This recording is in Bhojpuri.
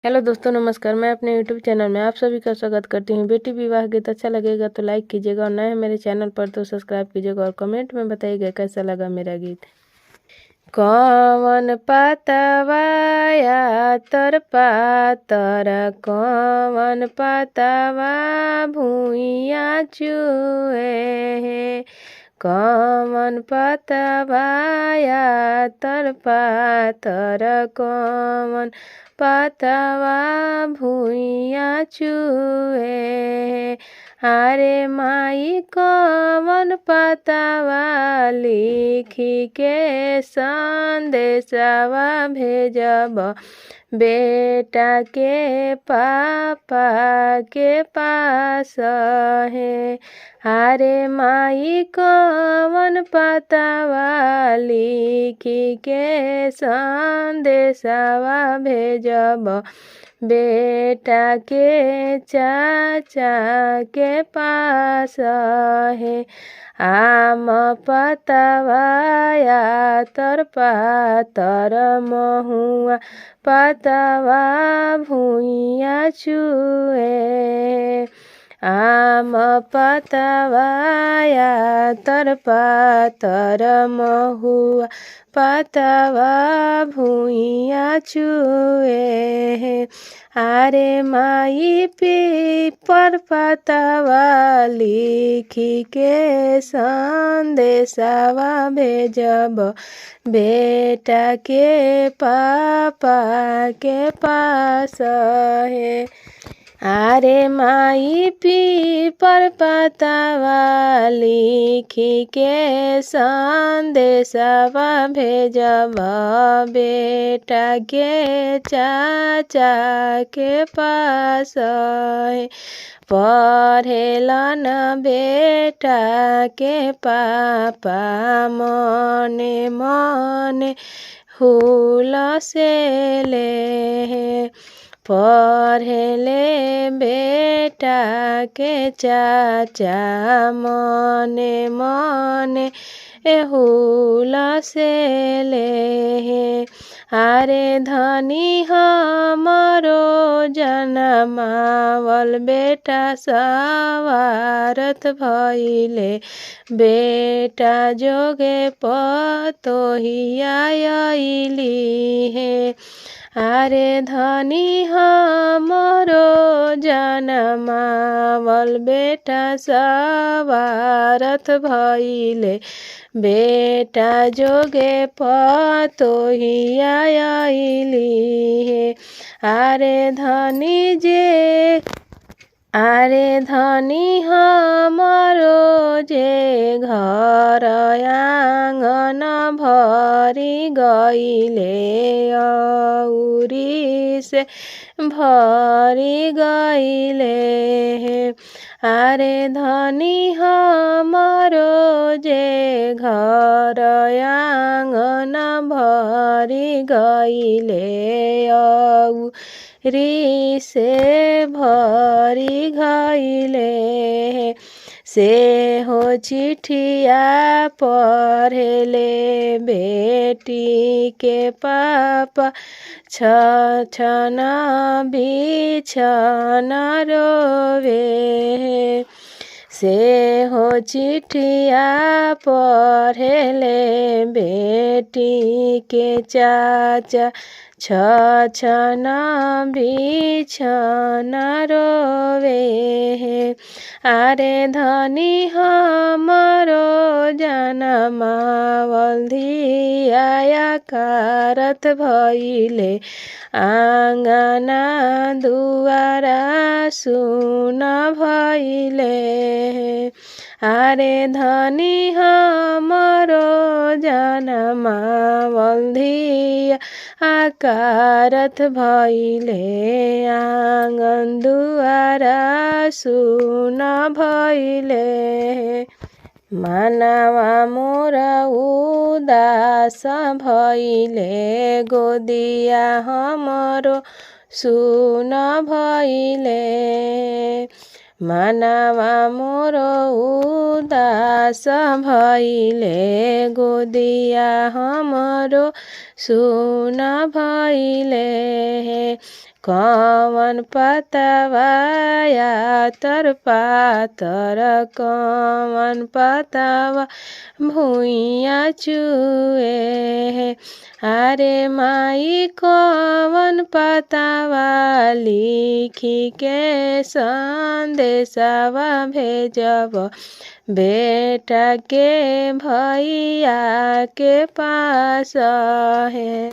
हेलो दोस्तों, नमस्कार। मैं अपने यूट्यूब चैनल में आप सभी का स्वागत करती हूँ। बेटी विवाह गीत अच्छा लगेगा तो लाइक कीजिएगा, और नए हैं मेरे चैनल पर तो सब्सक्राइब कीजिएगा, और कमेंट में बताइएगा कैसा लगा मेरा गीत। कौन पातवा या तर पातर, कौन पातवा भुइया चुए, कौन पातवा या तर पातर, कौन पातवा भुइया चुए। अरे माई कौन पातवा लिखी के संदेशवा भेजब, बेटा के पापा के पास है। अरे माई कौन पातवा लिखी के संदेशवा भेजब, बेटा के चाचा के पास है। आम पतवा या तर पातर, महुआ पतवा भुइया चुए। आम पतवा या तर पातर, महुआ पतवा भुइया चुए। अरे माई पीपर पतवा लिखी के संदेशवा भेजब, बेटा के पापा के पास है। अरे माई पीपर पतवा लिखी के संदेशवा भेजब, बेटा के चाचा के पास है। पढ़ेलन बेटा के पापा मने मने हुल से ले, पढ़ेले बेटा के चाचा मने मने हुल से ले। अरे धनी हमरो जनमावल बेटा सवारत भइले, बेटा जोगे पतोहिया आइली है। अरे धनी हमरो जनमावल बेटा सवारत भइले, बेटा जोगे पतोहिया आइली है। अरे धनी जे, अरे धनी हमरो जे घर आंगन भरी गइले, औरी से भरी गइले। अरे धनी हमरो जे घर आंगन भरी गइले, औरी से भरी गइले। से हो चिठिया पढ़ेले बेटी के पापा, छछन बिछन रोवे। से हो चिठिया पढ़ेले बेटी के चाचा, छछन बिछन रोवे। अरे धनी हमरो जनमावल धिया कारत भइले, आंगना दुआरा सुन भइले। अरे धनी हमरो जनमावल धिया आकारत भइले, आंगन दुआरा सुन भइले। मनवा मोरा उदास भइले, गोदिया हमरो सुन भइले। मनवा मोरो उदास भइले, गोदिया हमरो सुना भइले हे। कवन पतवाया तर पातर कवन पतवा भुइया चुए हे। अरे माई कवन पतवा लिखी के संदेशवा भेजब बेटा के भैया के पास है।